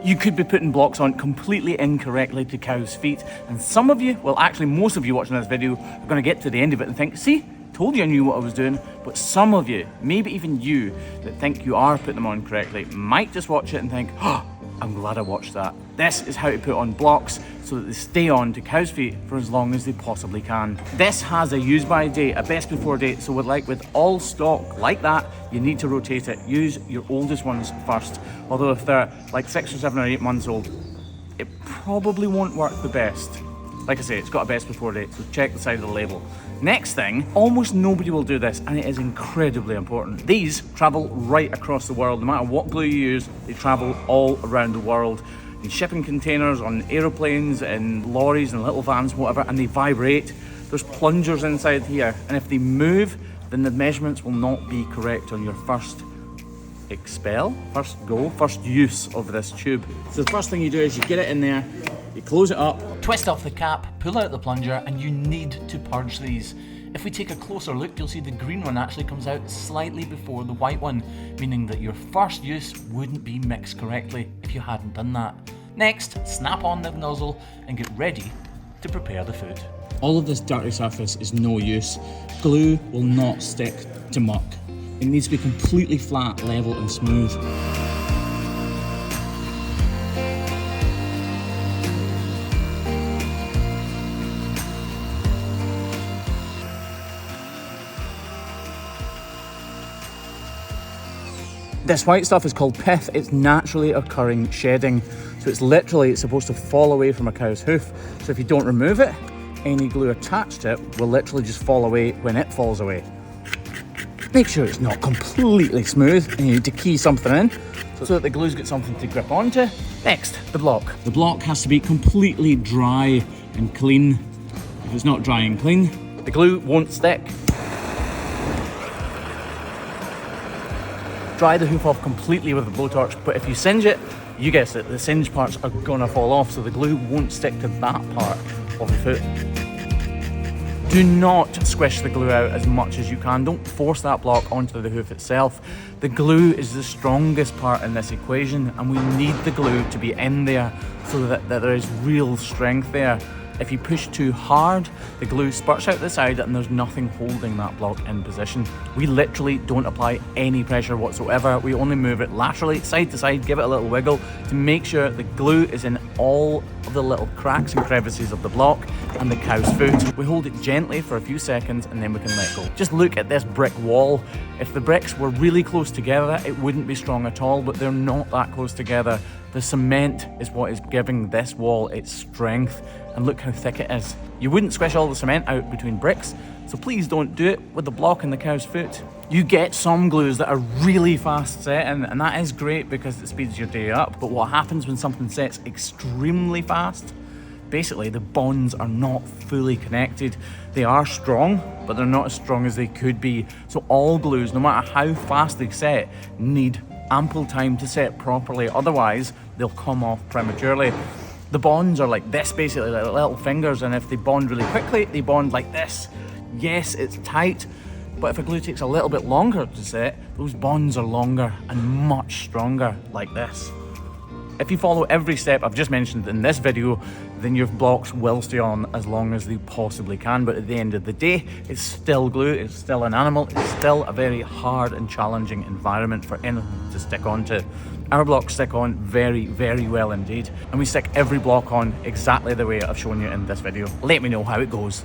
You could be putting blocks on completely incorrectly to cows' feet, and some of you, well actually most of you watching this video, are going to get to the end of it and think, see, told you I knew what I was doing. But some of you, maybe even you, that think you are putting them on correctly, might just watch it and think, oh, I'm glad I watched that. This is how to put on blocks so that they stay on to cows' feet for as long as they possibly can. This has a use by date, a best before date, so with all stock like that, you need to rotate it. Use your oldest ones first. Although if they're like 6 or 7 or 8 months old, it probably won't work the best. Like I say, it's got a best before date, so check the side of the label. Next thing, almost nobody will do this, and it is incredibly important. These travel right across the world. No matter what glue you use, they travel all around the world. In shipping containers, on aeroplanes, in lorries and little vans, whatever, and they vibrate. There's plungers inside here, and if they move, then the measurements will not be correct on your first first use of this tube. So the first thing you do is you get it in there, you close it up, twist off the cap, pull out the plunger, and you need to purge these. If we take a closer look, you'll see the green one actually comes out slightly before the white one, meaning that your first use wouldn't be mixed correctly if you hadn't done that. Next, snap on the nozzle and get ready to prepare the food. All of this dirty surface is no use. Glue will not stick to muck. It needs to be completely flat, level and smooth. This white stuff is called pith. It's naturally occurring shedding. So it's supposed to fall away from a cow's hoof. So if you don't remove it, any glue attached to it will literally just fall away when it falls away. Make sure it's not completely smooth, and you need to key something in so that the glue's got something to grip onto. Next, the block. The block has to be completely dry and clean. If it's not dry and clean, the glue won't stick. Dry the hoof off completely with a blowtorch, but if you singe it, you guessed it, the singe parts are gonna fall off, so the glue won't stick to that part of the foot. Do not squish the glue out as much as you can. Don't force that block onto the hoof itself. The glue is the strongest part in this equation, and we need the glue to be in there so that there is real strength there. If you push too hard, the glue spurts out the side and there's nothing holding that block in position. We literally don't apply any pressure whatsoever. We only move it laterally, side to side, give it a little wiggle to make sure the glue is in all of the little cracks and crevices of the block and the cow's foot. We hold it gently for a few seconds and then we can let go. Just look at this brick wall. If the bricks were really close together, it wouldn't be strong at all, but they're not that close together. The cement is what is giving this wall its strength, and look how thick it is. You wouldn't squish all the cement out between bricks, so please don't do it with the block and the cow's foot. You get some glues that are really fast setting, and that is great because it speeds your day up, but what happens when something sets extremely fast? Basically, the bonds are not fully connected. They are strong, but they're not as strong as they could be. So all glues, no matter how fast they set, need ample time to set properly, otherwise they'll come off prematurely. The bonds are like this, basically, like little fingers, and if they bond really quickly, they bond like this. Yes, it's tight, but if a glue takes a little bit longer to set, those bonds are longer and much stronger, like this. If you follow every step I've just mentioned in this video, then your blocks will stay on as long as they possibly can, but at the end of the day, it's still glue, it's still an animal, it's still a very hard and challenging environment for anything to stick onto. Our blocks stick on very, very well indeed, and we stick every block on exactly the way I've shown you in this video. Let me know how it goes.